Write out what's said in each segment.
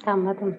थांबा थांब.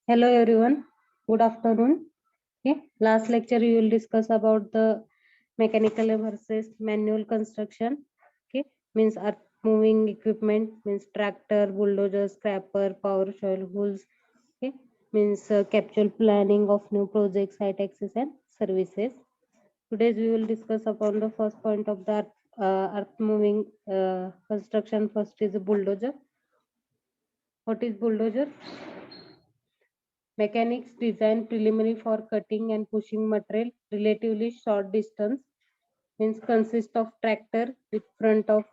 Hello everyone. Good afternoon. Okay. Last lecture we will discuss about the mechanical versus manual construction. Okay. Means earth moving equipment, means tractor, bulldozer, scraper, power shovel, hools. Okay. Means capsule planning of new projects, site access and services. Today we will discuss upon the first point of the earth moving construction. First is a bulldozer. What is bulldozer? Mechanics design preliminary for cutting and pushing material relatively short distance, means consist of tractor with front of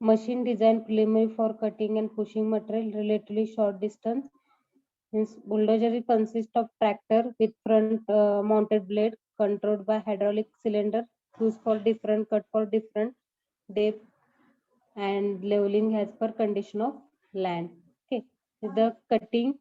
machine design preliminary for cutting and pushing material relatively short distance, means bulldozer consists of tractor with front mounted blade controlled by hydraulic cylinder used for different cut for different depth and leveling as per condition of land. Okay, the cutting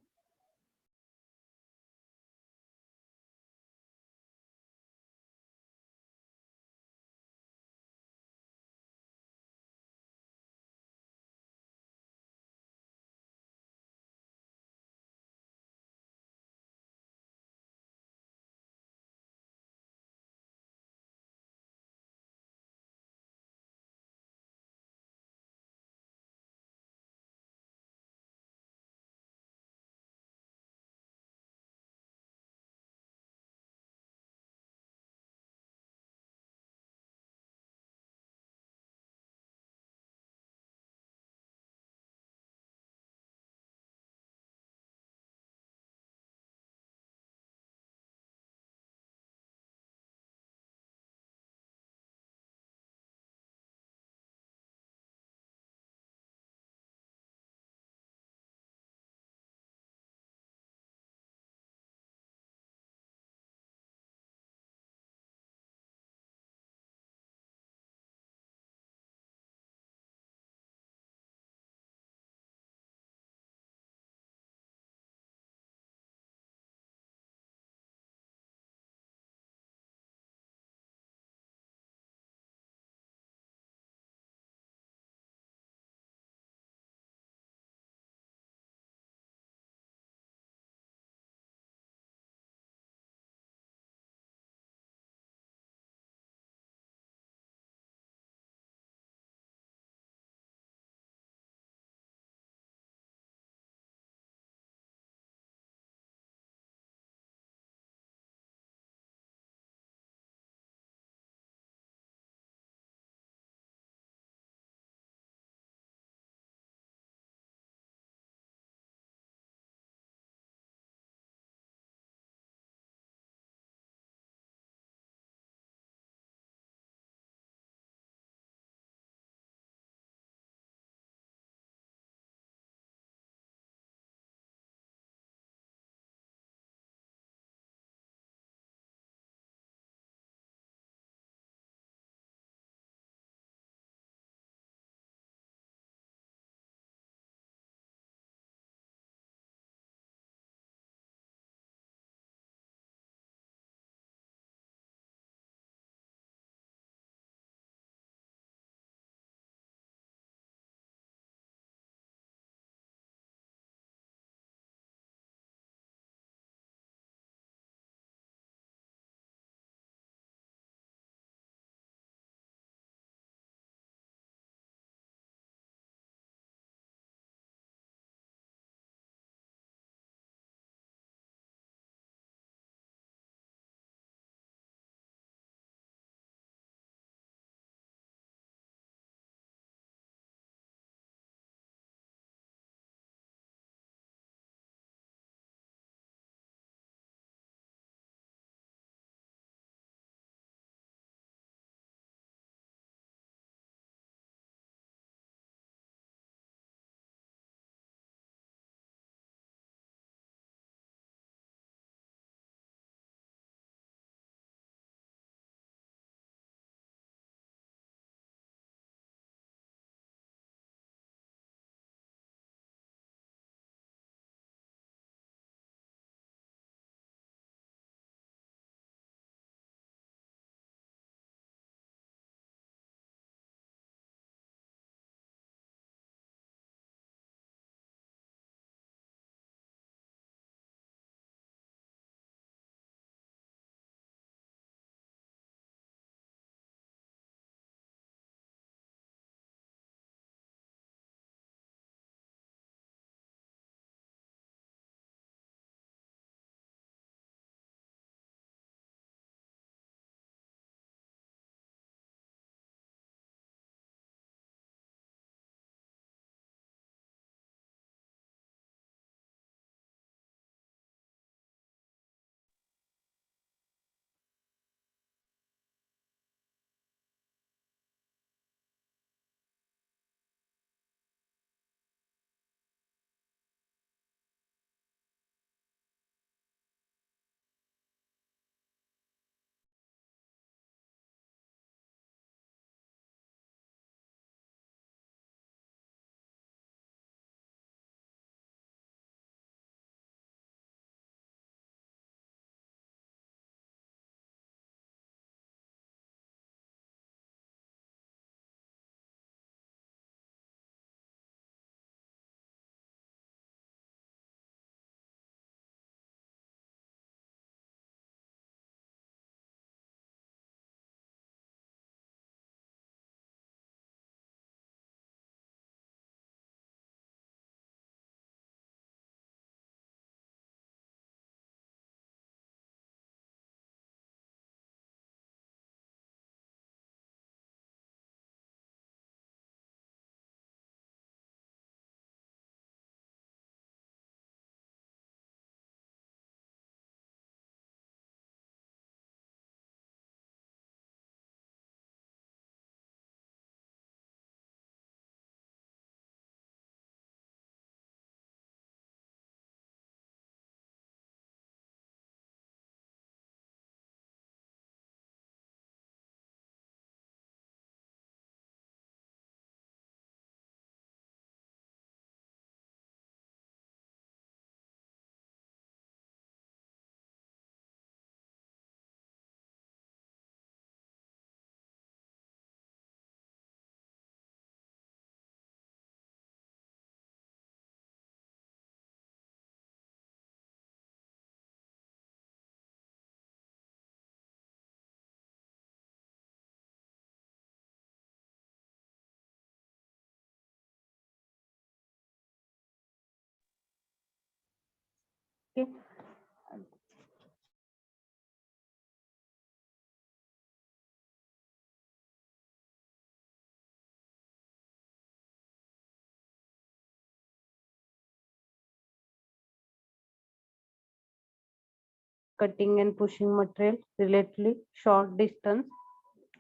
cutting and pushing material relatively short distance.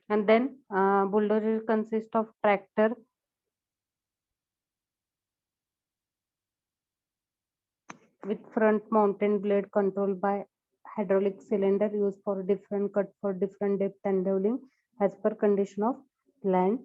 And then bulldozer consists of tractor with front mounted blade controlled by hydraulic cylinder used for different cut for different depth and leveling as per condition of land.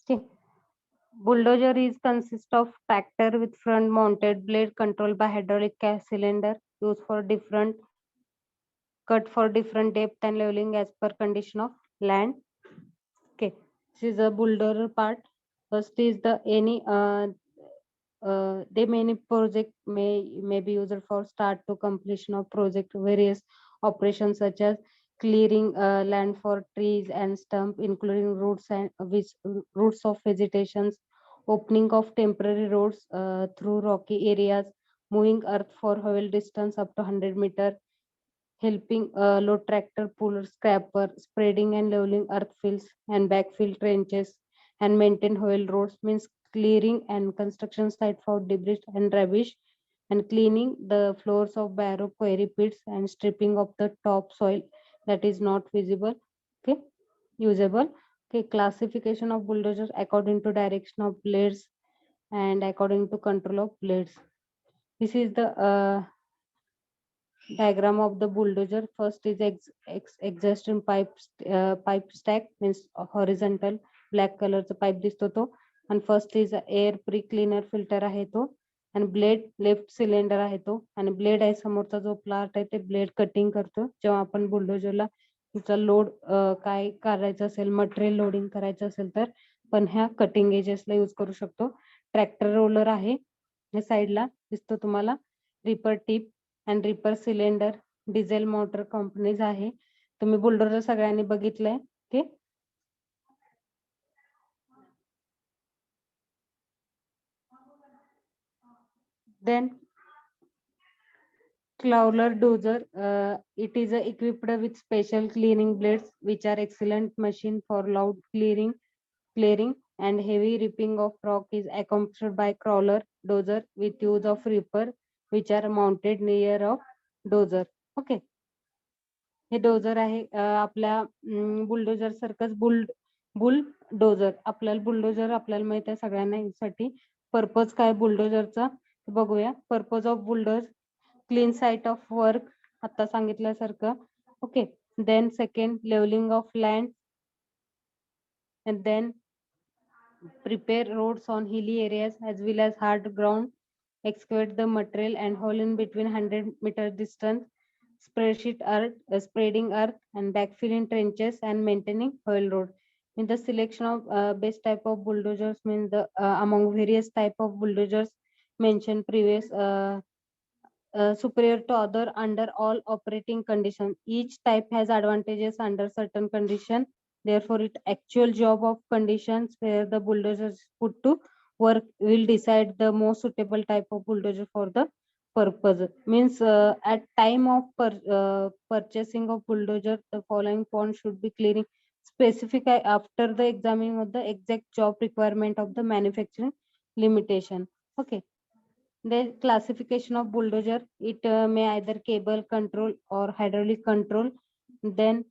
Okay. Bulldozer is consist of tractor with front mounted blade controlled by hydraulic cylinder used for different cut for different depth and leveling as per condition of land. Okay, this is a bulldozer part. First is the any they many project may be used for start to completion of project various operations such as clearing land for trees and stump including roots and roots of vegetations, opening of temporary roads through rocky areas, moving earth for whole distance up to 100 meter, helping load tractor, puller, scraper, spreading and leveling earth fields and backfill trenches, and maintain whole roads means clearing and construction site for debris and rubbish, and cleaning the floors of barrow quarry pits and stripping of the topsoil that is not visible, okay, usable. Okay, classification of bulldozers according to direction of blades and according to control of blades. This is the diagram of the bulldozer. First is exhaust and pipe stack means horizontal black colorचा pipe दिसतो तो, and first is air pre cleaner filter आहे तो, आणि blade left cylinder आहे तो, आणि blade आहे समोरचा जो प्लाट आहे ते ब्लेड कटिंग करतो जेव्हा आपण बुलडोजरला तुमचा लोड काय करायचं असेल मटेरियल लोडिंग करायचं असेल तर पण ह्या कटिंग एजेसला यूज करू शकतो. ट्रॅक्टर रोलर आहे या साईडला दिसतो तुम्हाला, ripper tip and ripper cylinder, diesel motor companies आहे. तुम्ही बुलडोजर सगळ्यांनी बघितलंय. Okay, then Crawler dozer, it is equipped with special cleaning blades which are excellent machine for loud clearing and heavy ripping of rock is accomplished by crawler dozer with use of ripper which are mounted near of dozer. Okay, हे dozer आहे आपल्या bulldozer सारखंच bulldozer आपल्याला bulldozer आपल्याला माहित आहे सगळ्यांना साठी पर्पज काय बुलडोजरचा बघूया. Purpose of bulldoze clean site of work आता सांगितल्यासारखं. Okay, then second levelling of land and then prepare roads on hilly areas as well as hard ground, excavate the material and hole in between 100-meter distance, spreading earth and backfilling trenches and maintaining oil road. In the selection of best type of bulldozers means the among various type of bulldozers mentioned previous superior to other under all operating conditions. Each type has advantages under certain condition. Therefore, it actual job of conditions where the bulldozer is put to work will decide the most suitable type of bulldozer for the purpose. Means at time of purchasing of bulldozer, the following point should be clearing specific after the examining of the exact job requirement of the manufacturing limitation. Okay. The classification of bulldozer, it may either cable control or hydraulic control. Then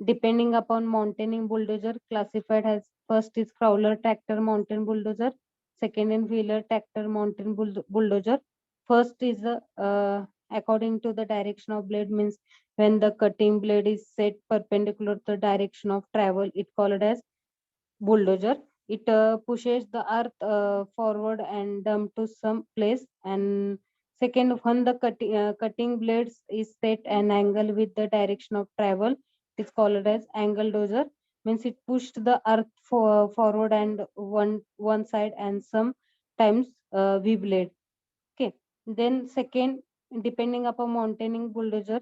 depending upon mountaining bulldozer classified as first is crawler tractor mountain bulldozer, second in wheeler tractor mountain bulldozer. First is according to the direction of blade means when the cutting blade is set perpendicular to the direction of travel, it called as bulldozer. It pushes the earth forward and dump to some place. And second, when the cutting blades is set an angle with the direction of travel, it's called as angle dozer. Means it pushed the earth forward and one side and sometimes V blade. Okay. Then second, depending upon mountaining bulldozer,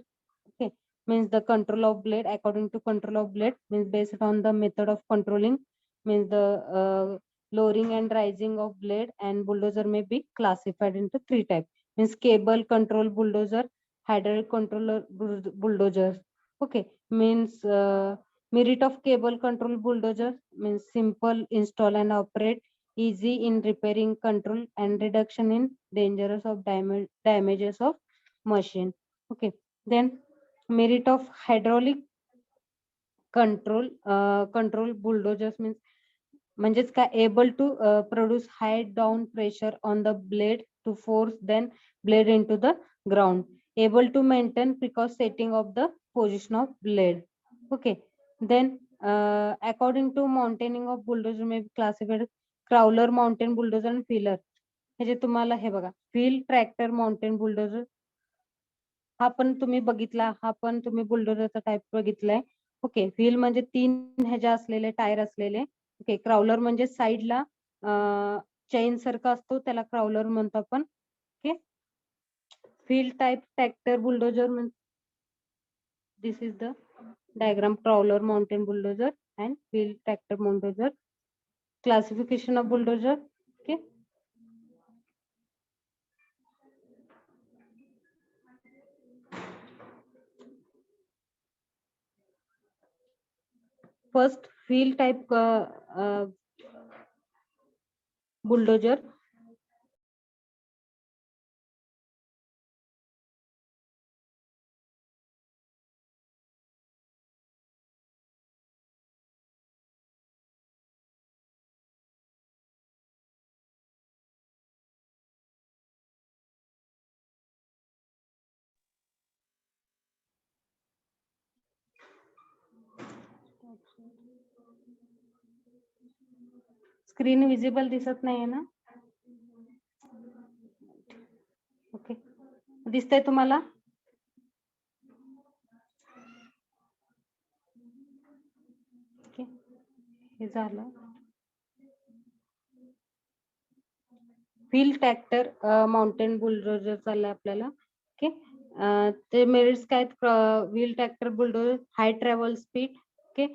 okay, means the control of blade according to control of blade means based on the method of controlling means the lowering and rising of blade and bulldozer may be classified into three types means cable control bulldozer, hydraulic controller bulldozer. Okay, means merit of cable control bulldozer means simple install and operate, easy in repairing control and reduction in dangers of damages of machine. Okay, then merit of hydraulic control bulldozers means म्हणजेच काय able to produce high down pressure on the blade to force then blade into the ground, able to maintain precise setting of the position of blade. Okay, then according to mountaining of bulldozer may be classified crawler mountain bulldozer and filler. हे जे तुम्हाला हे बघा wheel tractor mountain bulldozer हा पण तुम्ही बघितला, हा पण तुम्ही बुलडोजरचा type बघितलाय. ओके, व्हील म्हणजे 3 ह्याच्या असलेले टायर असलेले. ओके, क्राउलर म्हणजे साइडला चेन सारखा असतो त्याला क्राउलर म्हणतो आपण. Okay, wheel type tractor bulldozer म्हणजे this is the diagram crawler mountain bulldozer and wheel tractor bulldozer. Classification of bulldozer. Okay, first wheel type bulldozer. Screen visible दिसत नाहीये ना? ओके, दिसतंय तुम्हाला? ओके, हे झालं. व्हील ट्रॅक्टर माउंटेन बुलडोजर चाललंय आपल्याला. Okay, ते मेरिट्स काय wheel tractor bulldozer hi travel speed, okay,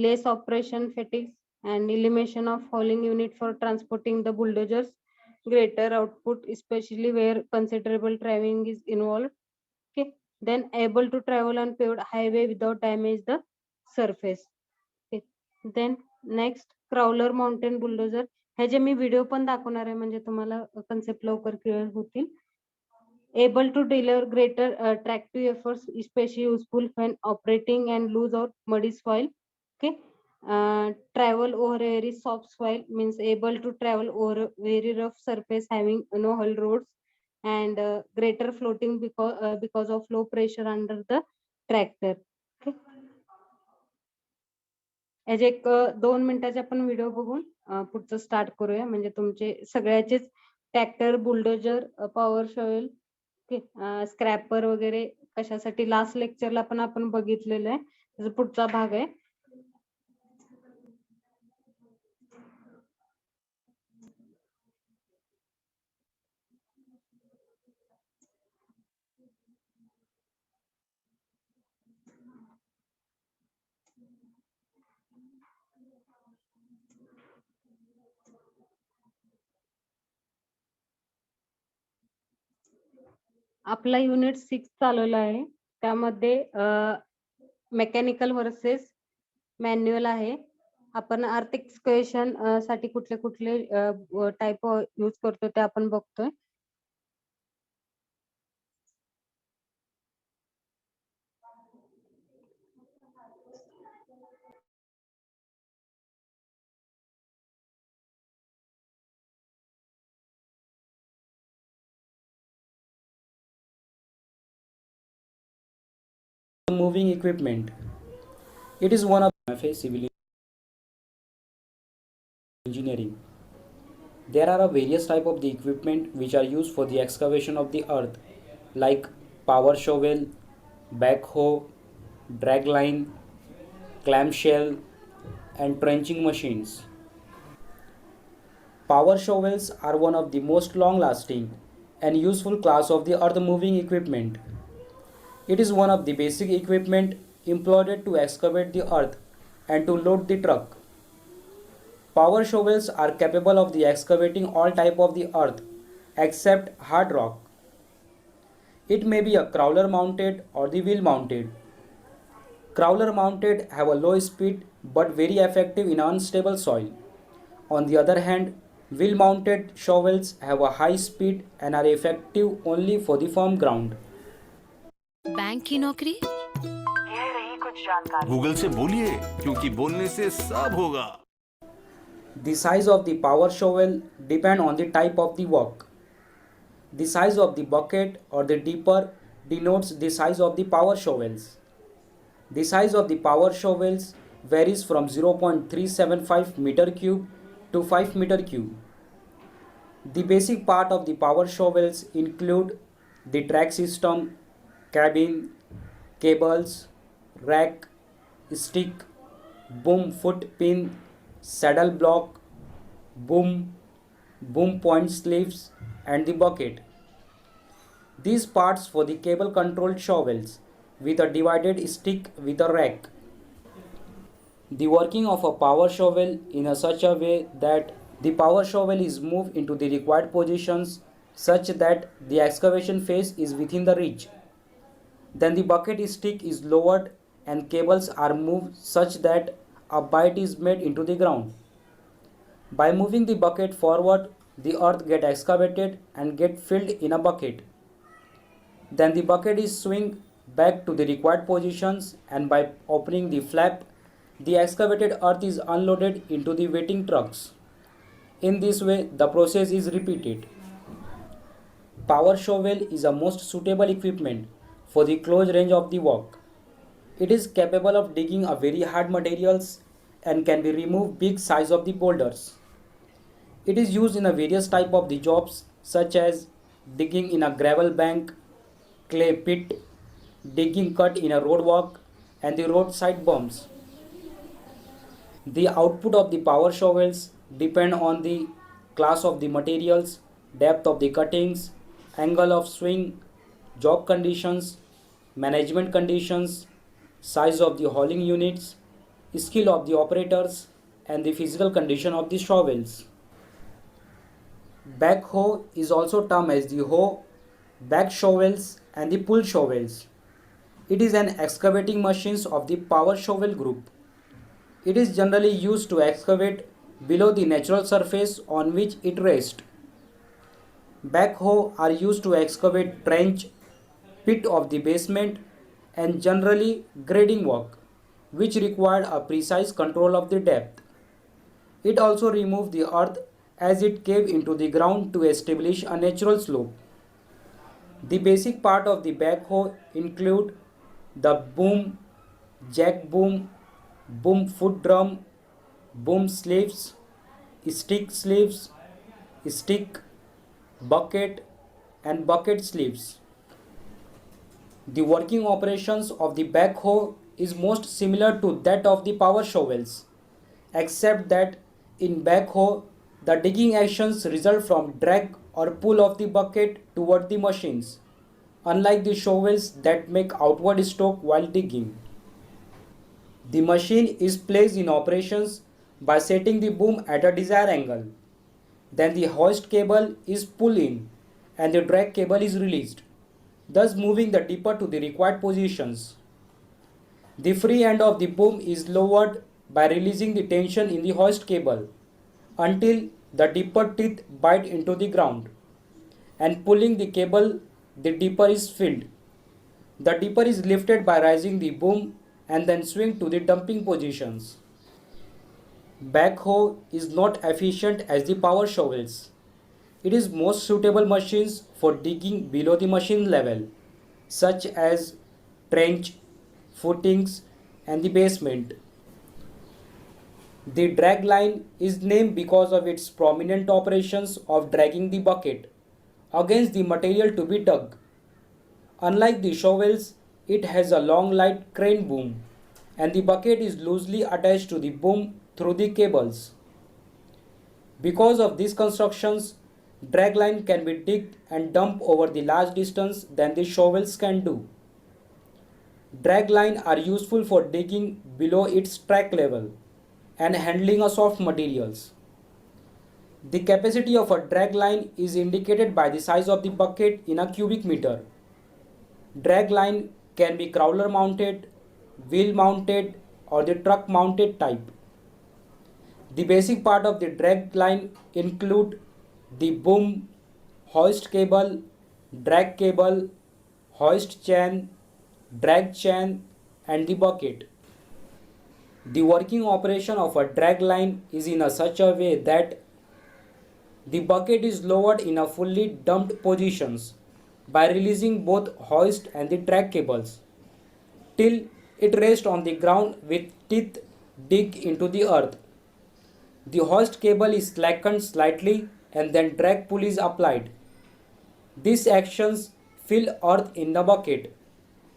less operation fatigue and elimination of hauling unit for transporting the bulldozers, greater output especially where considerable traveling is involved. Okay, then able to travel on paved highway without damage the surface. Okay, then next crawler mountain bulldozer. ह्याचे मी video पण दाखवणार आहे म्हणजे तुम्हाला concept लवकर clear होतील. Able to deliver greater tractive efforts, especially useful when operating and loose or muddy soil. Okay, travel over very soft soil means able to travel over very rough surface having no hull roads and greater floating because of low pressure under the tractor. Okay, याचे एक 2 मिनिटाचे आपण video बघून पुढचं start करूया म्हणजे तुमचे सगळ्याचेच tractor bulldozer power shovel scraper वगैरे कशासाठी लास्ट लेक्चरला पण आपण बघितलेलं आहे, त्याचा पुढचा भाग आहे. आपला युनिट 6 चालवला आहे, त्यामध्ये मेकॅनिकल वर्सेस मॅन्युअल आहे. आपण आर्थिक क्वेश्चन साठी कुठले कुठले टाइप यूज करतो ते आपण बघतोय. Moving equipment. It is one of civil engineering. There are various types of the equipment which are used for the excavation of the earth, like power shovel, backhoe, drag line, clamshell, and trenching machines. Power shovels are one of the most long lasting and useful class of the earth moving equipment. It is one of the basic equipment employed to excavate the earth and to load the truck. Power shovels are capable of the excavating all type of the earth except hard rock. It may be a crawler mounted or the wheel mounted. Crawler mounted have a low speed but very effective in unstable soil. On the other hand, wheel mounted shovels have a high speed and are effective only for the firm ground. Bank की नौकरी? Google से बोलिए क्योंकि बोलने से सब होगा. The size of the power shovel depend on the type of the work. The size of the bucket or the dipper denotes the size of the power shovels. The size of the power shovels varies from 0.375 meter cube to 5 meter cube. The basic part of the power shovels include the track system, cabin, cables, rack, stick, boom foot pin, saddle block, boom point sleeves, and the bucket. These parts for the cable controlled shovels with a divided stick with a rack. The working of a power shovel in a such a way that the power shovel is moved into the required positions such that the excavation phase is within the reach. Then the bucket stick is lowered and cables are moved such that a bite is made into the ground. By moving the bucket forward, the earth gets excavated and get filled in a bucket. Then the bucket is swung back to the required positions, and by opening the flap, the excavated earth is unloaded into the waiting trucks. In this way, the process is repeated. Power shovel is a most suitable equipment for the close range of the work. It is capable of digging a very hard materials and can be removed big size of the boulders. It is used in a various type of the jobs such as digging in a gravel bank, clay pit, digging cut in a roadwalk, and the roadside bumps. The output of the power shovels depend on the class of the materials, depth of the cuttings, angle of swing, job conditions, management conditions, size of the hauling units, skill of the operators, and the physical condition of the shovels. Backhoe is also termed as the hoe, back shovels, and the pull shovels. It is an excavating machine of the power shovel group. It is generally used to excavate below the natural surface on which it rests. Backhoe are used to excavate trench, pit of the basement, and generally grading work, which required a precise control of the depth. It also removed the earth as it caved into the ground to establish a natural slope. The basic part of the backhoe include the boom, jack boom, boom foot drum, boom sleeves, stick, bucket, and bucket sleeves. The working operations of the backhoe is most similar to that of the power shovels, except that in backhoe the digging actions result from drag or pull of the bucket toward the machines, unlike the shovels that make outward stroke while digging. The machine is placed in operations by setting the boom at a desired angle. Then the hoist cable is pulled in and the drag cable is released, thus moving the dipper to the required positions. The free end of the boom is lowered by releasing the tension in the hoist cable until the dipper teeth bite into the ground, and pulling the cable, the dipper is filled. The dipper is lifted by raising the boom and then swing to the dumping positions. Backhoe is not efficient as the power shovels. It is most suitable machines for digging below the machine level, such as trench, footings, and the basement. The drag line is named because of its prominent operations of dragging the bucket against the material to be dug. Unlike the shovels, it has a long light crane boom, and the bucket is loosely attached to the boom through the cables. Because of these constructions, Drag line can be digged and dumped over the large distance than the shovels can do. Drag line are useful for digging below its track level and handling of soft materials. The capacity of a drag line is indicated by the size of the bucket in a cubic meter. Drag line can be crawler mounted, wheel mounted, or the truck mounted type. The basic part of the drag line include the boom, hoist cable, drag cable, hoist chain, drag chain, and the bucket. The working operation of a drag line is in such a way that the bucket is lowered in a fully dumped positions by releasing both hoist and the drag cables till it rests on the ground with teeth dig into the earth. The hoist cable is slackened slightly and then drag pull is applied. These actions fill earth in the bucket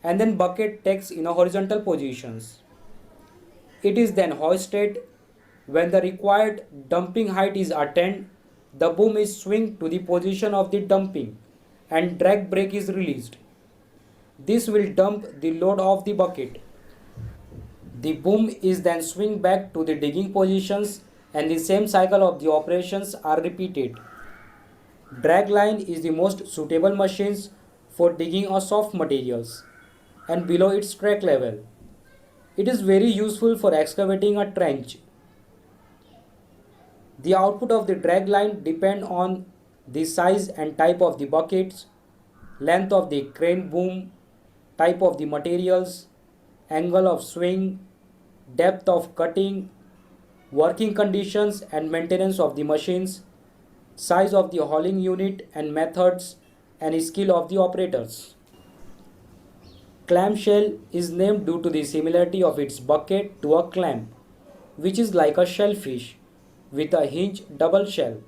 and then bucket takes in a horizontal positions. It is then hoisted. When the required dumping height is attained, the boom is swung to the position of the dumping and drag brake is released. This will dump the load of the bucket. The boom is then swung back to the digging positions and the same cycle of the operations are repeated. Drag line is the most suitable machines for digging of soft materials and below its track level. It is very useful for excavating a trench. The output of the drag line depend on the size and type of the buckets, length of the crane boom, type of the materials, angle of swing, depth of cutting, working conditions and maintenance of the machines, size of the hauling unit and methods, and skill of the operators. Clamshell is named due to the similarity of its bucket to a clam, which is like a shellfish with a hinged double shell.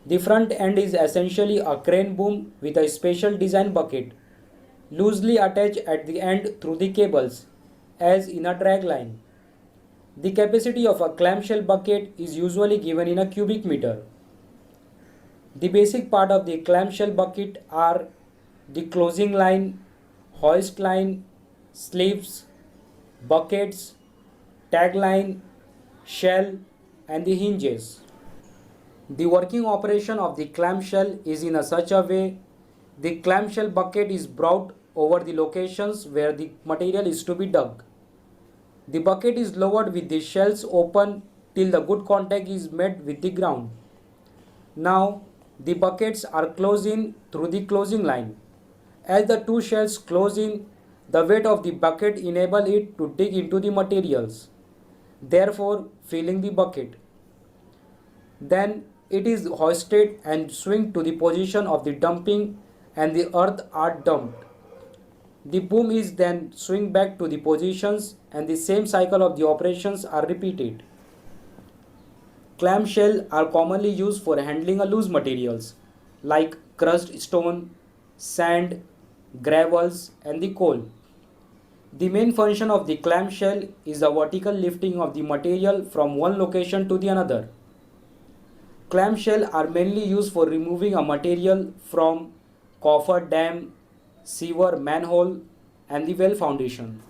The front end is essentially a crane boom with a special design bucket, loosely attached at the end through the cables, as in a drag line. The capacity of a clamshell bucket is usually given in a cubic meter. The basic part of the clamshell bucket are the closing line, hoist line, sleeves, buckets, tag line, shell, and the hinges. The working operation of the clamshell is in such a way the clamshell bucket is brought over the locations where the material is to be dug. The bucket is lowered with the shells open till the good contact is made with the ground. Now the buckets are closed in through the closing line. As the two shells close in, the weight of the bucket enable it to dig into the materials, therefore filling the bucket. Then it is hoisted and swung to the position of the dumping and the earth are dumped. The boom is then swung back to the positions and the same cycle of the operations are repeated. Clamshell are commonly used for handling a loose materials like crushed stone, sand, gravels and the coal. The main function of the clamshell is the vertical lifting of the material from one location to the another. Clamshell are mainly used for removing a material from coffer dam, sewer manhole and the well foundation.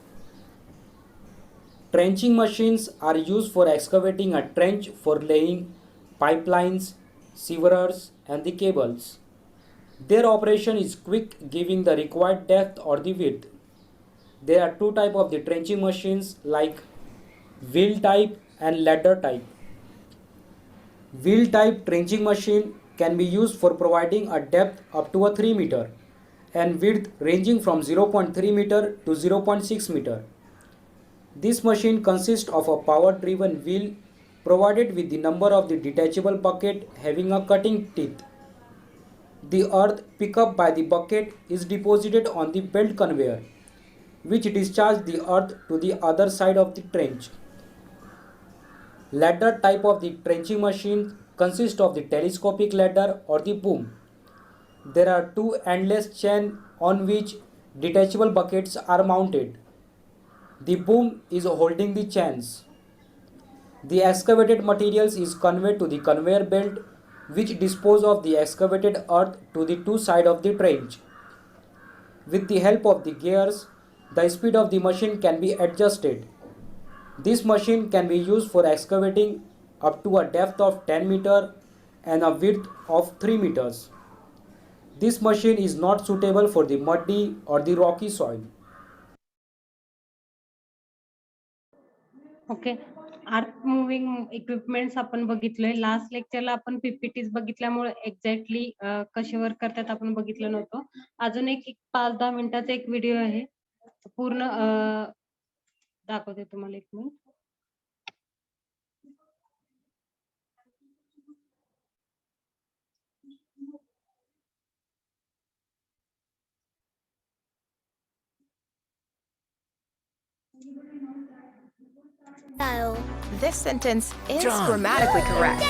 Trenching machines are used for excavating a trench for laying pipelines, sewerers and the cables. Their operation is quick, giving the required depth or the width. There are two types of the trenching machines like wheel type and ladder type. Wheel type trenching machine can be used for providing a depth up to a 3 meter and width ranging from 0.3 meter to 0.6 meter. This machine consists of a power-driven wheel provided with the number of the detachable bucket having a cutting teeth. The earth picked up by the bucket is deposited on the belt conveyor, which discharges the earth to the other side of the trench. Ladder type of the trenching machine consists of the telescopic ladder or the boom. There are two endless chains on which detachable buckets are mounted. The boom is holding the chains. The excavated materials is conveyed to the conveyor belt which dispose of the excavated earth to the two sides of the trench. With the help of the gears, the speed of the machine can be adjusted. This machine can be used for excavating up to a depth of 10 meters and a width of 3 meters. This machine is not suitable for the muddy or the rocky soil. Okay, earth moving equipments आपण बघितलोय. Last लेक्चरला आपण PPTs बघितल्यामुळे exactly कसे work करतात आपण बघितलं नव्हतं. अजून एक 5-10 मिनिटाचा एक व्हिडिओ आहे, पूर्ण दाखवते तुम्हाला. एक minute. This sentence is grammatically correct,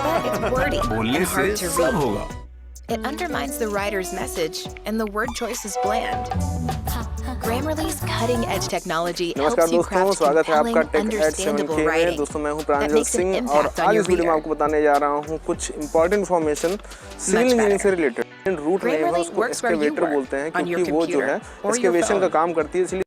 but it's wordy बोलने and से hard to सब read. होगा. It undermines the writer's message, and the word choice is bland. Grammarly's cutting-edge technology नमस्कार helps you दोस्तों, craft स्वागत है आपका compelling, टेक एट 7K understandable में. writing दोस्तों मैं हूं that Pranjal makes an Singh और impact on आज your इस वीडियो में reader. आपको बताने जा रहा हूं कुछ इंपॉर्टेंट इन्फॉर्मेशन सिविल इंजीनियरिंग से रिलेटेड. रूट नेम है Grammarly उसको works where you excavator work, बोलते हैं on your क्योंकि वो जो computer है or your एक्सकेवेशन का phone. काम करती है, इसलिए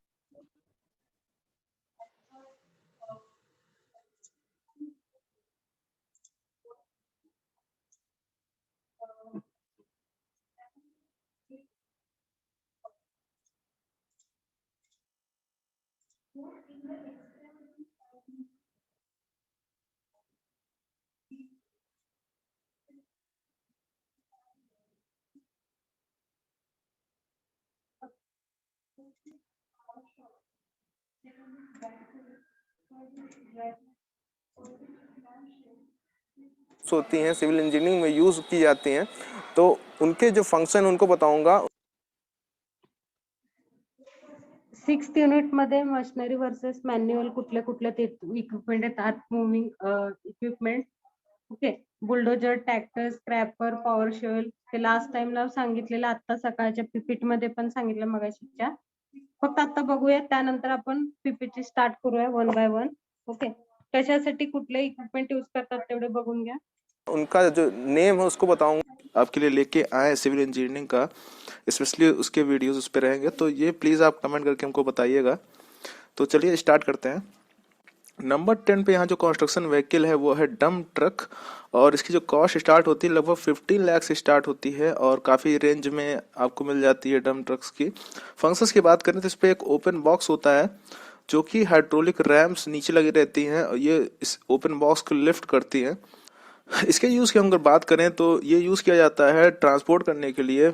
होती हैं सिविल इंजीनियरिंग में यूज की जाती हैं, तो उनके जो फंक्शन उनको बताऊंगा. 6th युनिट मध्ये मशिनरी वर्सेस मॅन्युअल कुठले कुठले ते इक्विपमेंट आहेत. Earth moving equipment. Okay, bulldozer, tractor, scraper, power shovel. ते लास्ट टाइमला सांगितलेलं, आता सकाळच्या पीपीटी मध्ये पण सांगितलं मगाशीच्या. फक्त आता बघूया, त्यानंतर आपण पीपीटी स्टार्ट करूया 1 बाय 1. ओके, कशासाठी कुठले इक्विपमेंट यूज करतात तेवढे बघून घ्या. उनका जो नेम है उसको बताऊंगा आपके लिए लेके आए सिविल इंजीनियरिंग का, स्पेशली उसके वीडियोस उस पर रहेंगे, तो ये प्लीज़ आप कमेंट करके हमको बताइएगा. तो चलिए स्टार्ट करते हैं. नंबर 10 पे यहाँ जो कंस्ट्रक्शन व्हीकल है वो है डंप ट्रक, और इसकी जो कॉस्ट स्टार्ट होती है लगभग 15 लाख से स्टार्ट होती है और काफ़ी रेंज में आपको मिल जाती है डंप ट्रक्स की. फंक्शंस की बात करें तो इस पर एक ओपन बॉक्स होता है जो कि हाइड्रोलिक रैम्स नीचे लगी रहती हैं और ये इस ओपन बॉक्स को लिफ्ट करती हैं. इसके यूज़ की अगर बात करें तो ये यूज़ किया जाता है ट्रांसपोर्ट करने के लिए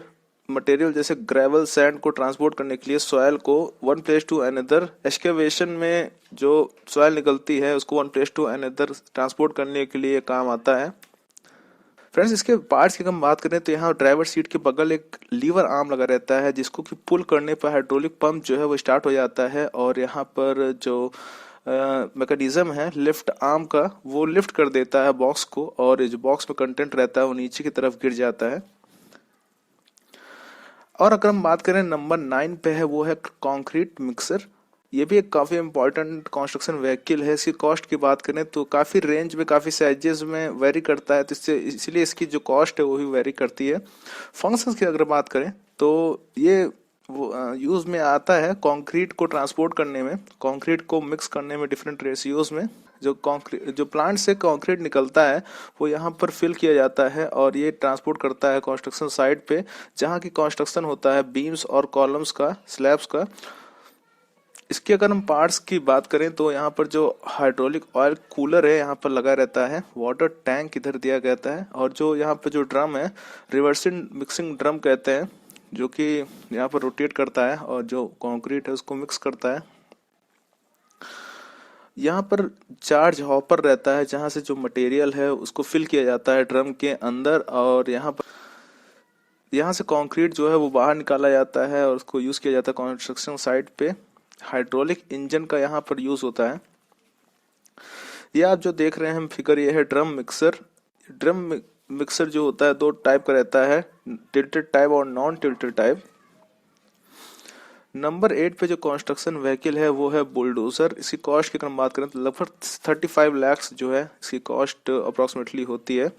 मटेरियल, जैसे ग्रेवल सैंड को ट्रांसपोर्ट करने के लिए सॉयल को one place to another. Excavation में जो सॉयल निकलती है उसको one place to another transport करने के लिए काम आता है. फ्रेंड्स, इसके पार्ट्स की हम बात करें तो यहाँ ड्राइवर सीट के बगल एक लीवर आर्म लगा रहता है जिसको कि पुल करने पर हाइड्रोलिक पंप जो है वो स्टार्ट हो जाता है, और यहाँ पर जो मैकेनिज्म है लिफ्ट आर्म का वो लिफ्ट कर देता है बॉक्स को, और जो बॉक्स में कंटेंट रहता है वो नीचे की तरफ गिर जाता है. और अगर हम बात करें नंबर 9 पे है वो है कंक्रीट मिक्सर. ये भी एक काफ़ी इंपॉर्टेंट कंस्ट्रक्शन व्हीकल है. इसकी कॉस्ट की बात करें तो काफ़ी रेंज में, काफ़ी साइजेस में वेरी करता है, तो इसलिए इसकी जो कॉस्ट है वो भी वेरी करती है. फंक्शंस की अगर बात करें तो ये यूज़ में आता है कंक्रीट को ट्रांसपोर्ट करने में, कंक्रीट को मिक्स करने में डिफरेंट रेशियोज में. जो प्लांट से कंक्रीट निकलता है वो यहाँ पर फिल किया जाता है और ये ट्रांसपोर्ट करता है कंस्ट्रक्शन साइट पे, जहाँ की कंस्ट्रक्शन होता है बीम्स और कॉलम्स का, स्लैब्स का. इसके अगर हम पार्ट्स की बात करें तो यहाँ पर जो हाइड्रोलिक ऑयल कूलर है यहाँ पर लगा रहता है, वाटर टैंक इधर दिया गया है, और जो यहाँ पर जो ड्रम है रिवर्सिंग मिक्सिंग ड्रम कहते हैं, जो कि यहाँ पर रोटेट करता है और जो कंक्रीट है उसको मिक्स करता है. यहाँ पर चार्ज हॉपर रहता है जहाँ से जो मटेरियल है उसको फिल किया जाता है ड्रम के अंदर, और यहाँ से कंक्रीट जो है वो बाहर निकाला जाता है और उसको यूज़ किया जाता है कंस्ट्रक्शन साइट पे. हाइड्रोलिक इंजन का यहाँ पर यूज़ होता है. ये आप जो देख रहे हैं फिगर, ये है ड्रम मिक्सर. ड्रम मिक्सर जो होता है 2 टाइप का रहता है, टिल्टेड टाइप और नॉन टिल्टेड टाइप. नंबर 8 पे जो कंस्ट्रक्शन व्हीकल है वो है बुलडोजर. इसकी कॉस्ट की अगर बात करें तो लगभग 35 लाख जो है इसकी कॉस्ट अप्रोक्सीमेटली होती है.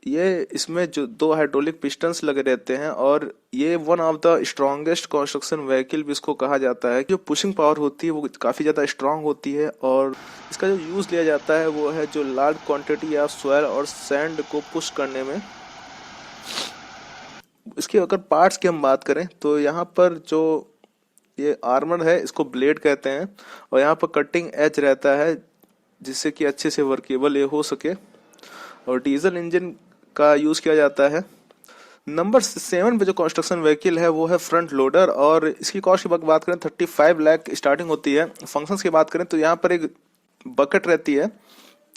ये इसमें जो 2 हाइड्रोलिक पिस्टन्स लगे रहते हैं और ये one of the strongest construction vehicle भी इसको कहा जाता है। जो पुशिंग पावर होती है वो काफ़ी ज़्यादा स्ट्रांग होती है और इसका जो यूज़ लिया जाता है वो है जो लार्ज क्वांटिटी ऑफ सॉइल और सैंड को पुश करने में। इसके अगर पार्ट्स की हम बात करें तो यहाँ पर जो ये आर्मर है इसको ब्लेड कहते हैं और यहाँ पर कटिंग एज रहता है जिससे कि अच्छे से वर्केबल ये हो सके और डीजल इंजन का यूज़ किया जाता है। नंबर 7 पे जो कंस्ट्रक्शन व्हीकल है वो है फ्रंट लोडर और इसकी कॉस्ट की बात करें 35 लाख स्टार्टिंग होती है। फंक्शंस की बात करें तो यहाँ पर एक बकेट रहती है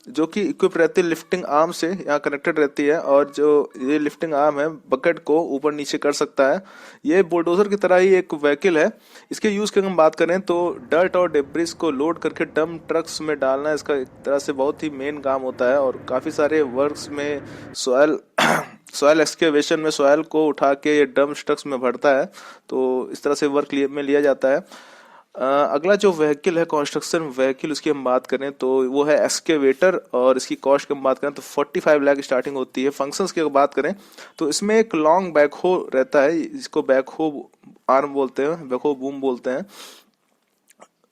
जो कि इक्विप रहती है लिफ्टिंग आर्म से, यहाँ कनेक्टेड रहती है और जो ये लिफ्टिंग आर्म है बकेट को ऊपर नीचे कर सकता है। ये बुलडोजर की तरह ही एक व्हीकल है। इसके यूज़ की हम बात करें तो डर्ट और डेब्रिस को लोड करके डंप ट्रक्स में डालना इसका एक तरह से बहुत ही मेन काम होता है और काफ़ी सारे वर्क्स में सॉयल एक्सकेवेशन में सॉयल को उठा के ये डंप ट्रक्स में भरता है, तो इस तरह से वर्क में लिया जाता है। अगला जो व्हीकल है कंस्ट्रक्शन व्हीकल उसकी हम बात करें तो वो है एक्सकेवेटर और इसकी कॉस्ट की हम बात करें तो 45 लाख स्टार्टिंग होती है। फंक्शंस की अगर बात करें तो इसमें एक लॉन्ग बैकहो रहता है, इसको बैकहो आर्म बोलते हैं, बैकहो बूम बोलते हैं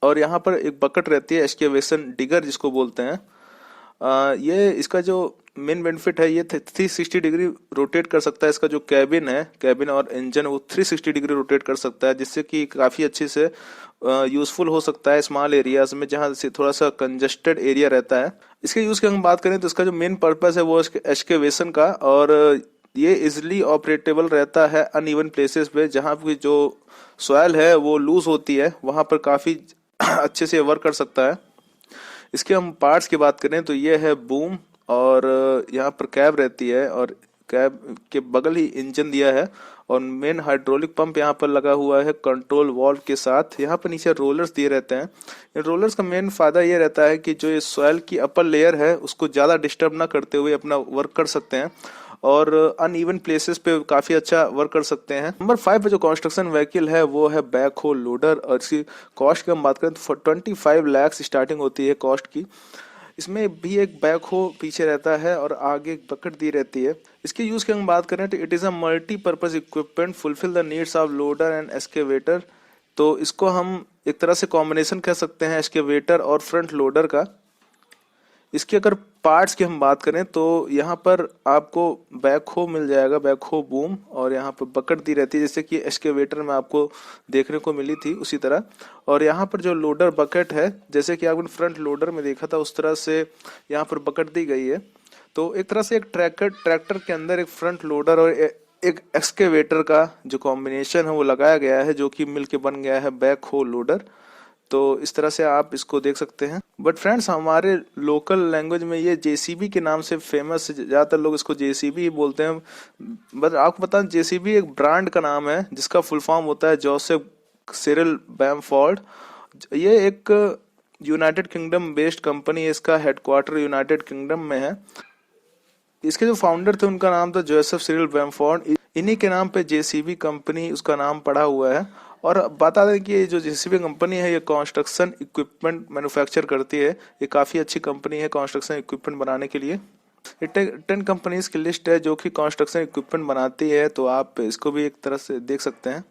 और यहाँ पर एक बकेट रहती है एक्सकेवेशन डिगर जिसको बोलते हैं। ये इसका जो मेन बेनिफिट है ये 360 डिग्री रोटेट कर सकता है। इसका जो कैबिन और इंजन वो 360 डिग्री रोटेट कर सकता है जिससे कि काफ़ी अच्छे से यूज़फुल हो सकता है स्मॉल एरियाज में जहाँ से थोड़ा सा कंजस्टेड एरिया रहता है। इसके यूज़ की हम बात करें तो इसका जो मेन पर्पस है वो एक्सकेवेशन का और ये इजिली ऑपरेटेबल रहता है अनइवन प्लेसेस पे जहाँ पे जो सॉयल है वो लूज होती है वहाँ पर काफ़ी अच्छे से वर्क कर सकता है। इसके हम पार्ट्स की बात करें तो ये है बूम और यहाँ पर कैब रहती है और कैब के बगल ही इंजन दिया है और मेन हाइड्रोलिक पंप यहाँ पर लगा हुआ है कंट्रोल वाल्व के साथ। यहाँ पर नीचे रोलर्स दिए रहते हैं। इन रोलर्स का मेन फायदा ये रहता है कि जो ये सॉइल की अपर लेयर है उसको ज़्यादा डिस्टर्ब ना करते हुए अपना वर्क कर सकते हैं और अनइवन प्लेसेस पे काफ़ी अच्छा वर्क कर सकते हैं। नंबर 5 पे जो कंस्ट्रक्शन व्हीकल है वो है बैकहो लोडर और इसकी कॉस्ट की हम बात करें तो 25 लाख स्टार्टिंग होती है कॉस्ट की। इसमें भी एक बैकहो पीछे रहता है और आगे एक बकेट दी रहती है। इसके यूज़ की हम बात करें तो it is a multipurpose equipment fulfil the needs of loader and excavator. तो इसको हम एक तरह से कॉम्बिनेशन कह सकते हैं एक्सकेवेटर और फ्रंट लोडर का। इसके अगर पार्ट्स की हम बात करें तो यहाँ पर आपको बैकहो मिल जाएगा, बैकहो बूम और यहाँ पर बकेट दी रहती है जैसे कि एक्सकेवेटर में आपको देखने को मिली थी उसी तरह। और यहाँ पर जो लोडर बकेट है जैसे कि आपने फ्रंट लोडर में देखा था उस तरह से यहाँ पर बकेट दी गई है। तो एक तरह से एक ट्रैक्टर के अंदर एक फ्रंट लोडर और एक एक्सकेवेटर का जो कॉम्बिनेशन है वो लगाया गया है जो कि मिल के बन गया है बैकहो लोडर। तो इस तरह से आप इसको देख सकते हैं। बट फ्रेंड्स हमारे लोकल लैंग्वेज में ये जेसीबी के नाम से फेमस, ज़्यादातर लोग इसको जेसीबी ही बोलते हैं। बट आपको पता है जेसीबी एक ब्रांड का नाम है जिसका फुल फॉर्म होता है जोसेफ सिरिल बैमफोर्ड। ये एक यूनाइटेड किंगडम बेस्ड कंपनी है, इसका हेडक्वार्टर यूनाइटेड किंगडम में है। इसके जो फाउंडर थे उनका नाम था जोसेफ सिरिल बैमफोर्ड। इन्हीं के नाम पे जेसीबी कंपनी उसका नाम पड़ा हुआ है। और बता दें कि ये जो जेसीबी कंपनी है ये कंस्ट्रक्शन इक्विपमेंट मैन्युफैक्चर करती है। ये काफ़ी अच्छी कंपनी है कंस्ट्रक्शन इक्विपमेंट बनाने के लिए। ये 10 कंपनीज की लिस्ट है जो कि कंस्ट्रक्शन इक्विपमेंट बनाती है, तो आप इसको भी एक तरह से देख सकते हैं।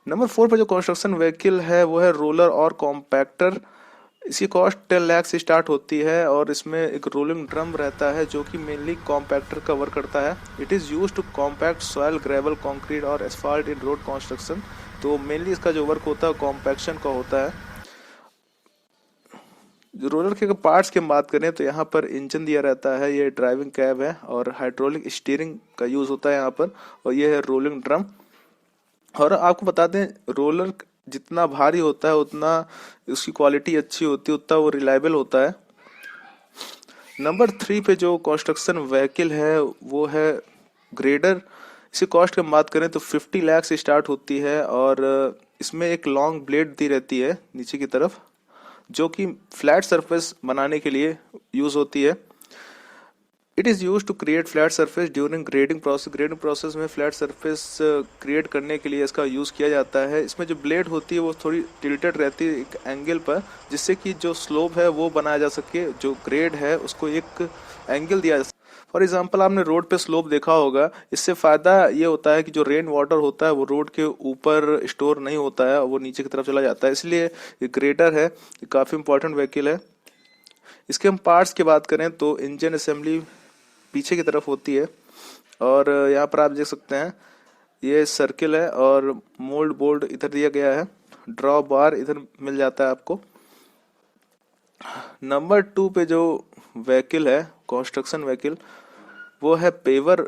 नंबर 4 पर जो कंस्ट्रक्शन व्हीकल है वो है रोलर और कॉम्पैक्टर। इसकी कॉस्ट 10 लाख से स्टार्ट होती है और इसमें एक रोलिंग ड्रम रहता है जो कि मेनली कॉम्पैक्टर का वर्क करता है। It is use to compact soil, gravel, concrete और एस्फाल्ट इन रोड कंस्ट्रक्शन। तो मेनली इसका जो वर्क होता है कॉम्पैक्शन का होता है। रोलर के पार्ट्स की हम बात करें तो यहाँ पर इंजन दिया रहता है, ये ड्राइविंग कैब है और हाइड्रोलिक स्टीयरिंग का यूज़ होता है यहाँ पर, और ये है रोलिंग ड्रम। और आपको बता दें रोलर जितना भारी होता है उतना उसकी क्वालिटी अच्छी होती है, उतना वो रिलायबल होता है। नंबर 3 पे जो कंस्ट्रक्शन व्हीकल है वो है ग्रेडर। इसकी कॉस्ट की हम बात करें तो 50 लाख से स्टार्ट होती है और इसमें एक लॉन्ग ब्लेड दी रहती है नीचे की तरफ जो कि फ्लैट सरफेस बनाने के लिए यूज़ होती है। It is use to create flat surface during grading process. Grading process में फ्लैट सरफेस क्रिएट करने के लिए इसका यूज़ किया जाता है। इसमें जो ब्लेड होती है वो थोड़ी टिल्टेड रहती है एक एंगल पर, जिससे कि जो स्लोप है वो बनाया जा सके, जो ग्रेड है उसको एक एंगल दिया जा सके। फॉर एग्जाम्पल आपने रोड पे स्लोप देखा होगा, इससे फ़ायदा ये होता है कि जो रेन वाटर होता है वो रोड के ऊपर स्टोर नहीं होता है, वो नीचे की तरफ चला जाता है, इसलिए ये ग्रेटर है, ये काफ़ी इंपॉर्टेंट व्हीकल है। इसके हम पार्ट्स की बात करें तो इंजन असेंबली पीछे की तरफ होती है, और यहाँ पर आप देख सकते हैं ये सर्किल है और मोल्ड बोर्ड इधर दिया गया है, ड्रॉ बार इधर मिल जाता है आपको। नंबर 2 पे जो व्हीकल है कंस्ट्रक्शन व्हीकल, वो है पेवर,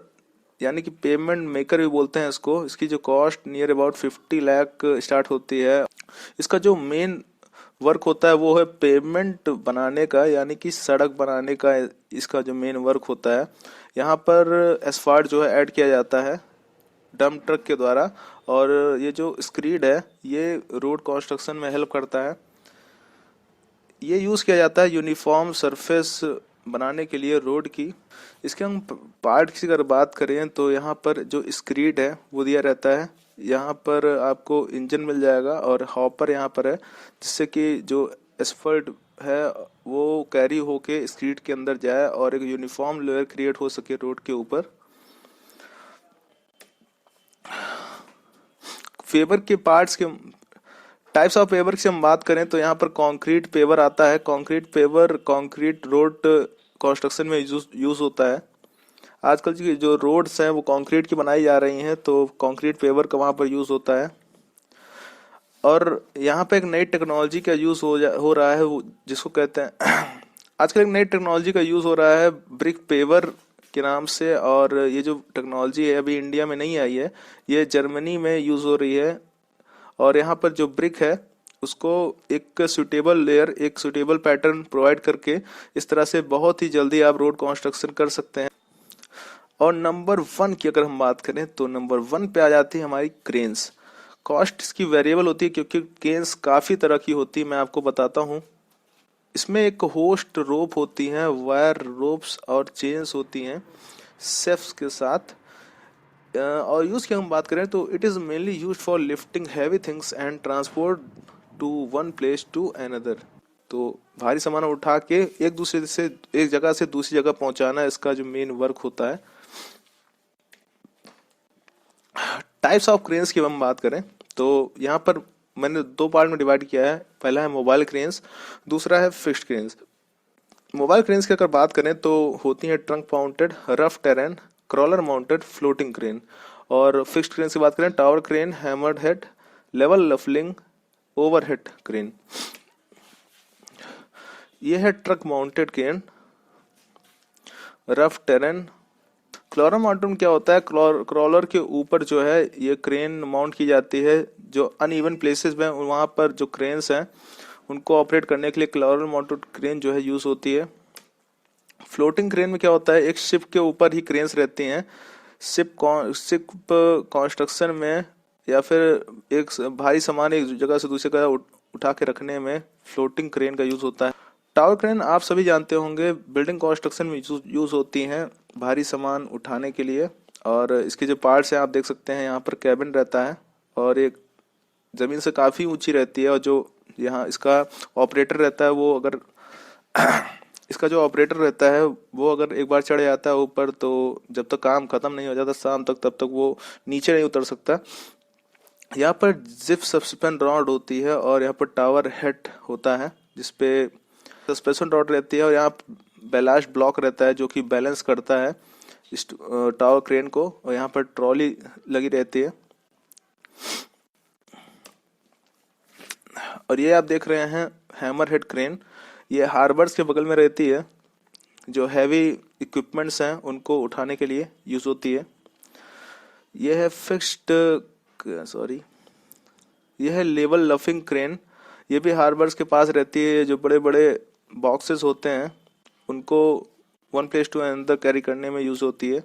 यानी कि पेमेंट मेकर भी बोलते हैं इसको। इसकी जो cost near about 50 lakh start होती है। इसका जो मेन वर्क होता है वो है पेमेंट बनाने का, यानी कि सड़क बनाने का इसका जो मेन वर्क होता है। यहाँ पर एस्फाल्ट जो है ऐड किया जाता है डंप ट्रक के द्वारा, और ये जो स्क्रीड है ये रोड कंस्ट्रक्शन में हेल्प करता है। ये यूज़ किया जाता है यूनिफॉर्म सरफेस बनाने के लिए रोड की। इसके हम पार्ट की अगर बात करें तो यहाँ पर जो स्क्रीड है वो दिया रहता है, यहाँ पर आपको इंजन मिल जाएगा और हॉपर यहाँ पर है, जिससे कि जो एस्फल्ट है वो कैरी होके स्क्रीड के अंदर जाए और एक यूनिफॉर्म लेयर क्रिएट हो सके रोड के ऊपर। पेवर के पार्ट्स के टाइप्स ऑफ पेवर की हम बात करें तो यहाँ पर कंक्रीट पेवर आता है। Concrete paver concrete road construction में यूज होता है। आजकल की जो रोड्स हैं वो कंक्रीट की बनाई जा रही हैं, तो कंक्रीट पेवर का वहाँ पर यूज होता है। और यहाँ पे एक नई टेक्नोलॉजी का यूज हो रहा है, जिसको कहते हैं आजकल एक नई टेक्नोलॉजी का यूज हो रहा है ब्रिक पेवर के नाम से। और ये जो टेक्नोलॉजी है अभी इंडिया में नहीं आई है, ये जर्मनी में यूज हो रही है। और यहाँ पर जो ब्रिक है उसको एक सूटेबल लेयर, एक सूटेबल पैटर्न प्रोवाइड करके इस तरह से बहुत ही जल्दी आप रोड कंस्ट्रक्शन कर सकते हैं। और नंबर 1 की अगर हम बात करें तो नंबर 1 पे आ जाती है हमारी क्रेन्स। कॉस्ट इसकी वेरिएबल होती है क्योंकि क्रेन्स काफ़ी तरह की होती है, मैं आपको बताता हूँ। इसमें एक होस्ट रोप होती हैं, वायर रोप्स और चेन्स होती हैं सेफ्स के साथ। और यूज़ की हम बात करें तो it is mainly used for lifting heavy things and transport to one place to another. तो भारी सामान उठा के एक जगह से दूसरी जगह पहुंचाना इसका जो मेन वर्क होता है। टाइप्स ऑफ क्रेन्स की हम बात करें तो यहाँ पर मैंने 2 पार्ट में डिवाइड किया है। पहला है मोबाइल क्रेन्स, दूसरा है फिक्स्ड क्रेन्स। मोबाइल क्रेन्स की अगर बात करें तो होती है trunk mounted, rough terrain, crawler mounted, floating crane. और फिक्स्ड क्रेन की बात करें tower crane, hammered head, level luffing, overhead crane. ये है truck mounted crane, rough terrain. Crawler mountain क्या होता है, क्रॉलर के ऊपर जो है ये क्रेन माउंट की जाती है। जो अनइवन प्लेसेस में वहाँ पर जो क्रेन्स हैं उनको ऑपरेट करने के लिए क्रॉलर माउंटेड क्रेन जो है यूज होती है। फ्लोटिंग क्रेन में क्या होता है, एक शिप के ऊपर ही क्रेन्स रहती हैं। शिप कंस्ट्रक्शन में या फिर एक भारी सामान एक जगह से दूसरी जगह उठा के रखने में फ्लोटिंग क्रेन का यूज होता है। टावर क्रेन आप सभी जानते होंगे, बिल्डिंग कंस्ट्रक्शन में यूज होती हैं भारी सामान उठाने के लिए। और इसके जो पार्ट्स हैं आप देख सकते हैं, यहाँ पर कैबिन रहता है और एक ज़मीन से काफ़ी ऊंची रहती है। और जो यहाँ इसका ऑपरेटर रहता है वो अगर इसका जो ऑपरेटर रहता है वो अगर एक बार चढ़ जाता है ऊपर, तो जब तक काम खत्म नहीं हो जाता शाम तक, तब तक वो नीचे नहीं उतर सकता। यहाँ पर जिप सस्पेंशन रॉड होती है और यहाँ पर टावर हेड होता है जिसपे सस्पेंशन रॉड रहती है। और यहाँ बैलास्ट ब्लॉक रहता है जो कि बैलेंस करता है इस टावर क्रेन को। और यहाँ पर ट्रॉली लगी रहती है। और ये आप देख रहे हैं हैमर हेड क्रेन, ये हार्बर्स के बगल में रहती है। जो हैवी इक्विपमेंट्स हैं उनको उठाने के लिए यूज होती है। ये है ये है लेवल लफिंग क्रेन, ये भी हार्बर्स के पास रहती है। जो बड़े बड़े बॉक्सेस होते हैं उनको one place to another carry करने में यूज होती है।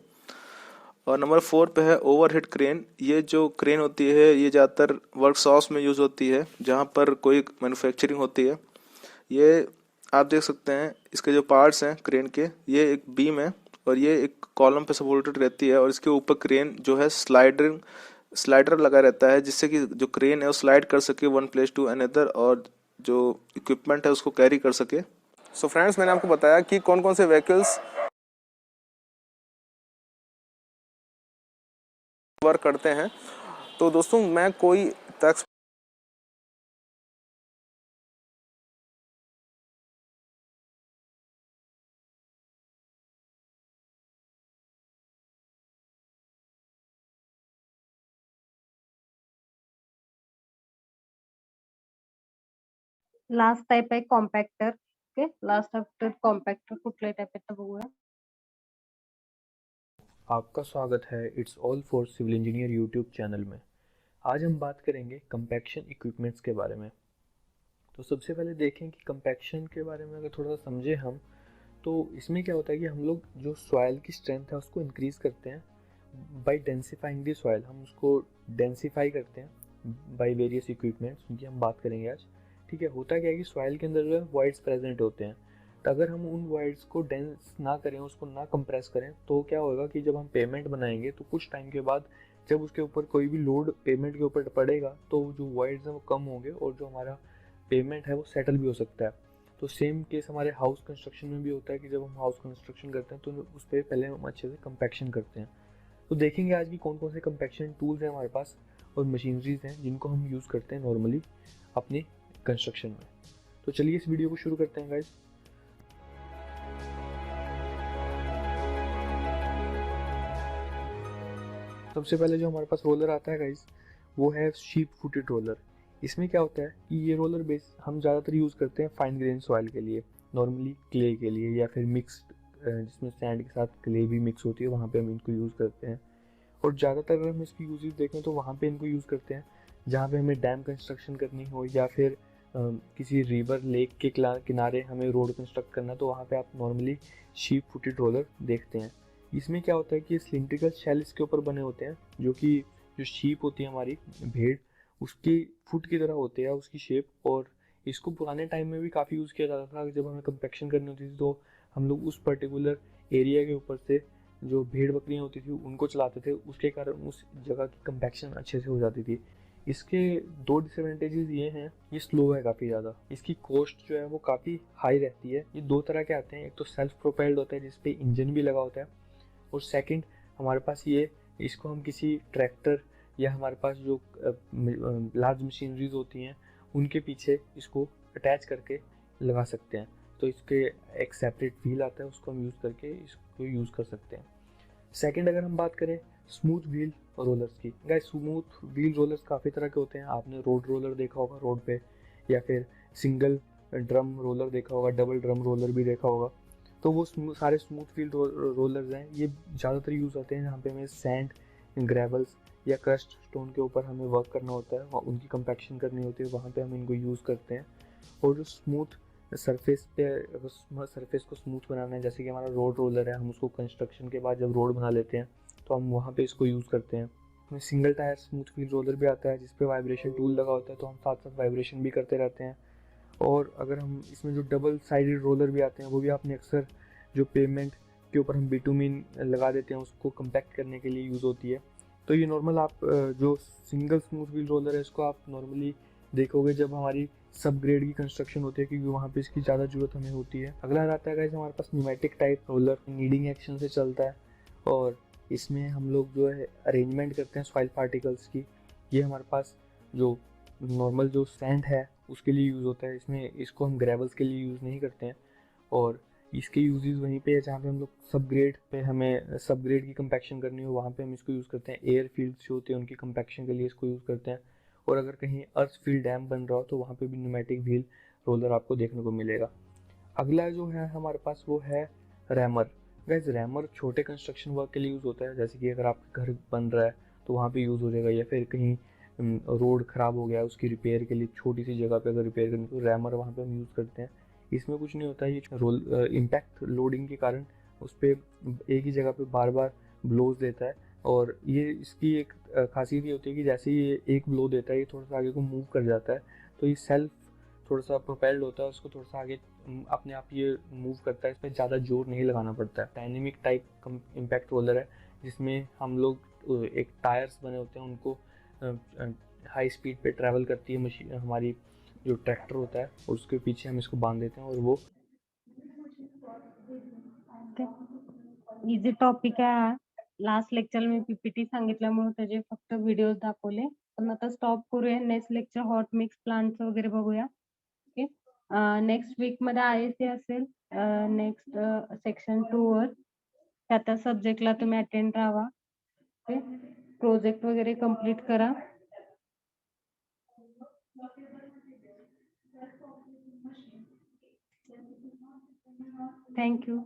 और नंबर 4 पे है ओवरहेड क्रेन। ये जो क्रेन होती है ये ज़्यादातर वर्कशॉप्स में यूज होती है जहाँ पर कोई मैन्युफैक्चरिंग होती है। ये आप देख सकते हैं इसके जो पार्ट्स हैं क्रेन के, ये एक बीम है और ये एक कॉलम पे सपोर्टेड रहती है। और इसके ऊपर क्रेन जो है स्लाइडर लगा रहता है जिससे कि जो क्रेन है वो स्लाइड कर सके वन प्लेस टू अनदर और जो इक्विपमेंट है उसको कैरी कर सके। सो फ्रेंड्स, मैंने आपको बताया कि कौन कौन से व्हीकल्स वर्क करते हैं। तो दोस्तों मैं कोई टैक्स लास्ट टाइप आहे compactor. Okay, last after compactor कुठले टाइप आहेत बघूया. आपका स्वागत है it's all for civil engineer YouTube channel में। आज हम बात करेंगे कंपैक्शन इक्विपमेंट्स के बारे में। तो सबसे पहले देखें कि कंपैक्शन के बारे में अगर थोड़ा सा समझे हम, तो इसमें क्या होता है कि हम लोग जो सॉइल की स्ट्रेंथ है उसको इंक्रीज़ करते हैं बाय डेंसिफाइंग द सॉइल। हम उसको डेंसिफाई करते हैं बाय वेरियस इक्विपमेंट्स, उनकी हम बात करेंगे आज। ठीक है, होता क्या है कि सॉइल के अंदर जो है वॉइड्स प्रेजेंट होते हैं, तो अगर हम उन वॉइड्स को डेंस ना करें, उसको ना कंप्रेस करें, तो क्या होगा कि जब हम पेमेंट बनाएंगे तो कुछ टाइम के बाद जब उसके ऊपर कोई भी लोड पेमेंट के ऊपर पड़ेगा तो जो वॉइड्स हैं वो कम होंगे और जो हमारा पेमेंट है वो सेटल भी हो सकता है। तो सेम केस हमारे हाउस कंस्ट्रक्शन में भी होता है कि जब हम हाउस कंस्ट्रक्शन करते हैं तो उस पर पहले हम अच्छे से कंपैक्शन करते हैं। तो देखेंगे आज की कौन कौन से कंपैक्शन टूल्स हैं हमारे पास और मशीनरीज हैं जिनको हम यूज़ करते हैं नॉर्मली अपनी कंस्ट्रक्शन में। तो चलिए इस वीडियो को शुरू करते हैं गाइस। सबसे पहले जो हमारे पास रोलर आता है गाइस, वो है शीप फुटेड रोलर। इसमें क्या होता है कि ये रोलर बेस हम ज़्यादातर यूज़ करते हैं फाइन ग्रेन सॉइल के लिए, नॉर्मली क्ले के लिए या फिर मिक्स्ड जिसमें सैंड के साथ क्ले भी मिक्स होती है, वहाँ पे हम इनको यूज़ करते हैं। और ज़्यादातर अगर हम इसकी यूजेस देखें तो वहाँ पे इनको यूज़ करते हैं जहाँ पे हमें डैम कंस्ट्रक्शन करनी हो या फिर किसी रिवर लेक के किनारे हमें रोड कंस्ट्रक्ट करना, तो वहाँ पे आप नॉर्मली शीप फुटेड रोलर देखते हैं। इसमें क्या होता है कि सिलिंड्रिकल शेल इसके ऊपर बने होते हैं, जो कि जो शीप होती है हमारी भेड़, उसकी फुट की तरह होते हैं उसकी शेप। और इसको पुराने टाइम में भी काफ़ी यूज़ किया जाता था। जब हमें कंपैक्शन करनी होती थी तो हम लोग उस पर्टिकुलर एरिया के ऊपर से जो भेड़ बकरियाँ होती थी उनको चलाते थे, उसके कारण उस जगह की कंपैक्शन अच्छे से हो जाती थी। इसके दो डिसएडवांटेजेस ये हैं, ये स्लो है काफ़ी ज़्यादा, इसकी कॉस्ट जो है वो काफ़ी हाई रहती है। ये दो तरह के आते हैं, एक तो सेल्फ प्रोपेल्ड होता है जिसपे इंजन भी लगा होता है, और सेकंड हमारे पास ये, इसको हम किसी ट्रैक्टर या हमारे पास जो लार्ज मशीनरीज होती हैं उनके पीछे इसको अटैच करके लगा सकते हैं। तो इसके एक सेपरेट व्हील आता है, उसको हम यूज़ करके इसको यूज़ कर सकते हैं। सेकंड अगर हम बात करें स्मूथ व्हील रोलर्स की, गाइस स्मूथ व्हील रोलर्स काफ़ी तरह के होते हैं। आपने रोड रोलर देखा होगा रोड पे, या फिर सिंगल ड्रम रोलर देखा होगा, डबल ड्रम रोलर भी देखा होगा। तो वो सारे स्मूथ व्हील रोलर्स हैं, ये ज़्यादातर यूज़ होते हैं जहाँ पे हमें सैंड, ग्रेवल्स या क्रस्ट स्टोन के ऊपर हमें वर्क करना होता है, उनकी कंपैक्शन करनी होती है, वहाँ पे हम इनको यूज़ करते हैं। और जो स्मूथ सरफेस को स्मूथ बनाना है, जैसे कि हमारा रोड रोलर है, हम उसको कंस्ट्रक्शन के बाद जब रोड बना लेते हैं तो हम वहाँ पे इसको यूज़ करते हैं। हमें single tyre smooth wheel roller भी आता है जिसपे वाइब्रेशन टूल लगा होता है, तो हम साथ साथ वाइब्रेशन भी करते रहते हैं। और अगर हम इसमें जो डबल साइडेड रोलर भी आते हैं, वो भी आपने अक्सर जो पेमेंट के ऊपर हम बिटुमिन लगा देते हैं उसको कंपैक्ट करने के लिए यूज़ होती है। तो ये नॉर्मल आप जो सिंगल स्मूथ व्हील रोलर है इसको आप नॉर्मली देखोगे जब हमारी सब ग्रेड की कंस्ट्रक्शन होती है, क्योंकि वहाँ पे इसकी ज़्यादा ज़रूरत हमें होती है। अगला आता है गाइस हमारे पास pneumatic type roller, kneading action से चलता है और इसमें हम लोग जो है अरेंजमेंट करते हैं सॉइल पार्टिकल्स की। ये हमारे पास जो नॉर्मल जो सैंड है उसके लिए यूज़ होता है, इसमें इसको हम ग्रेवल्स के लिए यूज़ नहीं करते हैं। और इसके यूजेस वहीं पे है जहाँ पे हम लोग सब ग्रेड पे हमें सब ग्रेड की कंपैक्शन करनी हो, वहाँ पे हम इसको यूज़ करते हैं। एयर फील्ड्स जो होते हैं उनकी कंपैक्शन के लिए इसको यूज़ करते हैं। और अगर कहीं अर्थ फील्ड डैम बन रहा हो तो वहाँ पे भी न्यूमेटिक व्हील रोलर आपको देखने को मिलेगा। अगला जो है हमारे पास वो है रैमर। गाइस रैमर छोटे कंस्ट्रक्शन वर्क के लिए यूज़ होता है, जैसे कि अगर आपका घर बन रहा है तो वहाँ पे यूज़ हो जाएगा, या फिर कहीं रोड ख़राब हो गया है उसकी रिपेयर के लिए छोटी सी जगह पे अगर रिपेयर करनी तो रैमर वहाँ पे हम यूज़ करते हैं। इसमें कुछ नहीं होता है, ये इम्पैक्ट लोडिंग के कारण उस पर एक ही जगह पे बार बार ब्लोज देता है। और ये इसकी एक खासियत ये होती है कि जैसे ही ये एक ब्लो देता है ये थोड़ा सा आगे को मूव कर जाता है, तो ये सेल्फ थोड़ा सा प्रोपेल्ड होता है, उसको थोड़ा सा आगे अपने आप ये मूव करता है, इस पर ज़्यादा जोर नहीं लगाना पड़ता है। डायनेमिक टाइप इम्पैक्ट रोलर है जिसमें हम लोग एक टायर्स बने होते हैं, उनको हाई स्पीड पे ट्रैवल करती है मशीन, हमारी जो ट्रैक्टर होता है उसके पीछे हम इसको बांध देते हैं और वो इजी टॉपिक आहे हा. लास्ट लेक्चर मी पीपीटी सांगितल्यामुळे त्याचे फक्त व्हिडिओ दाखवले. पण आता स्टॉप करूया. Next lecture hot mix plants वगैरे बघूया. ओके. नेक्स्ट वीक मध्ये आयसी असेल. नेक्स्ट सेक्शन 2 वर त्या सब्जेक्टला तुम्ही अटेंड राहा. ओके. प्रोजेक्ट वगैरे कम्प्लीट करा. Thank you.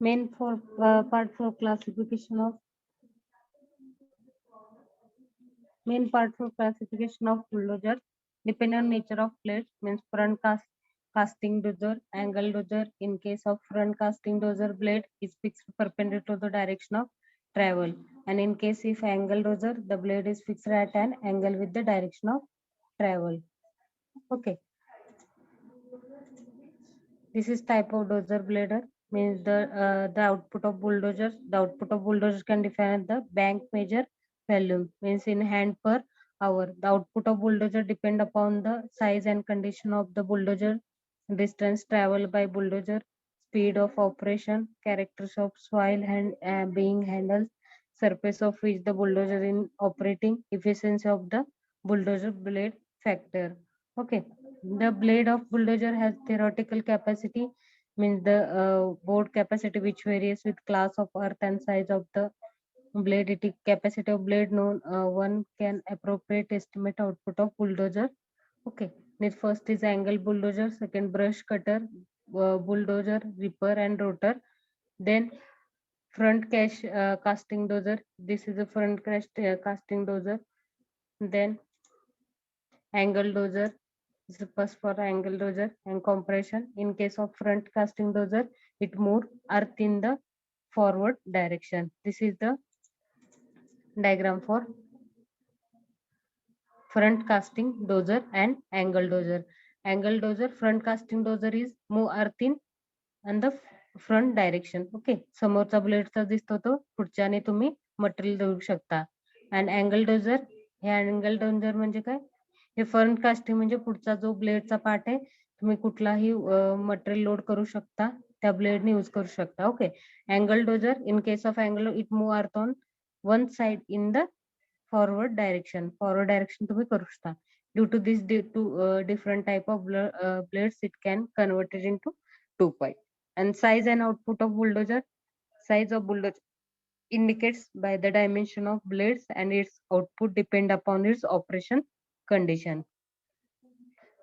Main for part for classification of bulldozer depending on nature of blade means front casting dozer, angle dozer. In case of front casting dozer, blade is fixed perpendicular to the direction of travel, and in case if angle dozer, the blade is fixed at an angle with the direction of travel. Okay. This is type of dozer blader means the output of bulldozers. The output of bulldozers can define the bank measure volume means in hand per hour. The output of bulldozer depend upon the size and condition of the bulldozer, distance traveled by bulldozer, speed of operation, characters of soil being handled, surface of which the bulldozer in operating, efficiency of the bulldozer blade factor. Okay. The blade of bulldozer has theoretical capacity means the board capacity which varies with class of earth and size of the blade. It is capacity of blade known. One can appropriate estimate output of bulldozer. Okay. Next first is angle bulldozer, second brush cutter, bulldozer, ripper and rotor. Then front casting dozer. This is a front casting dozer. Then angle dozer. This is first for angle dozer and compression. In case of front casting dozer, it moves earth in the forward direction. This is the diagram for front casting dozer and angle dozer. Angle dozer, front casting dozer is move earth in and the front direction. Okay. समोरचा ब्लेडचा दिसतो तो पुढच्याने तुम्ही material देऊ शकता. आणि angle dozer हे angle dozer म्हणजे काय? हे front casting म्हणजे पुढचा जो ब्लेडचा पार्ट आहे तुम्ही कुठलाही मटेरियल लोड करू शकता त्या ब्लेडने यूज करू शकता. Okay. Angle dozer in case of angle it move earth on one side in the forward direction. Forward direction तुम्ही करू शकता. Due to this different type of blades it can convert it into 2 pipe. And size and output of bulldozer. Size of bulldozer indicates by the dimension of blades and its output depend upon its operation condition.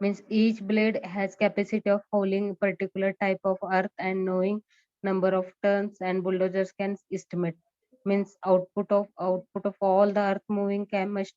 Means each blade has capacity of hauling particular type of earth and knowing number of tons and bulldozers can estimate. Means output of all the earth moving can must